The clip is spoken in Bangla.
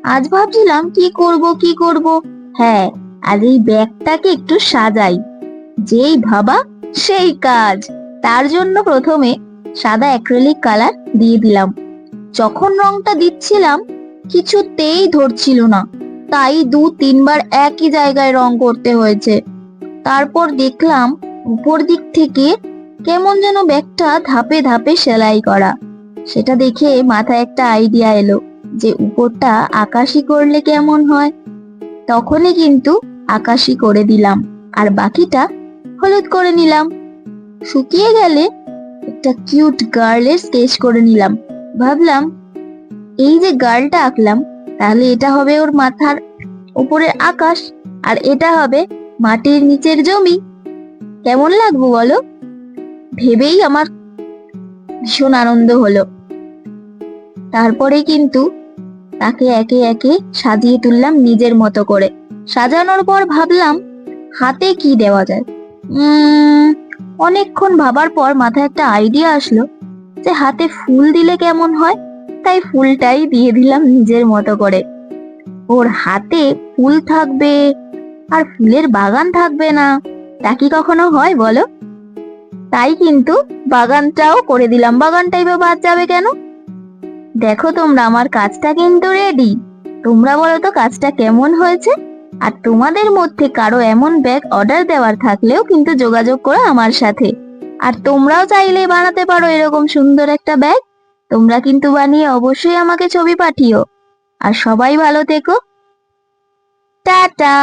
আজ ভাবছিলাম কি করব। হ্যাঁ, আজ এই ব্যাগটাকে একটু সাজাই। যেই ভাবা সেই কাজ। তার জন্য প্রথমে সাদা অ্যাক্রিলিক কালার দিয়ে দিলাম। যখন রংটা দিচ্ছিলাম কিছুতেই ধরছিল না, তাই 2-3 বার একই জায়গায় রং করতে হয়েছে। তারপর দেখলাম উপর দিক থেকে কেমন যেন ব্যাগটা ধাপে ধাপে সেলাই করা। সেটা দেখে মাথায় একটা আইডিয়া এলো যে উপরটা আকাশি করলে কেমন হয়। তখনই কিন্তু আকাশি করে দিলাম, আর বাকিটা হলুদ করে নিলাম। শুকিয়ে গেলে একটা কিউট গার্লের স্কেচ করে নিলাম। ভাবলাম এই যে গার্লটা আঁকলাম, তাহলে এটা হবে ওর মাথার উপরের আকাশ, আর এটা হবে মাটির নিচের জমি। কেমন লাগবে বলো? ভেবেই আমার ভীষণ আনন্দ হলো। তারপরে কিন্তু তাকে একে একে সাজিয়ে তুললাম নিজের মতো করে। সাজানোর পর ভাবলাম হাতে কি দেওয়া যায়। অনেকক্ষণ ভাবার পর মাথায় একটা আইডিয়া আসলো যে হাতে ফুল দিলে কেমন হয়। তাই ফুলটাই দিয়ে দিলাম নিজের মতো করে। ওর হাতে ফুল থাকবে আর ফুলের বাগান থাকবে না, তা কি কখনো হয় বলো? তাই কিন্তু বাগানটাও করে দিলাম। বাগানটাই বা বাদ যাবে কেন? দেখো তোমরা, আমার কাজটা কিন্তু রেডি। তোমরা বলো তো কাজটা কেমন হয়েছে? আর তোমাদের মধ্যে কারো এমন ব্যাগ অর্ডার দেওয়ার থাকলেও কিন্তু যোগাযোগ করো আমার সাথে। আর তোমরাও চাইলে বানাতে পারো এরকম সুন্দর একটা ব্যাগ। তোমরা কিন্তু বানিয়ে অবশ্যই আমাকে ছবি পাঠিও। আর সবাই ভালো থেকো। টাটা।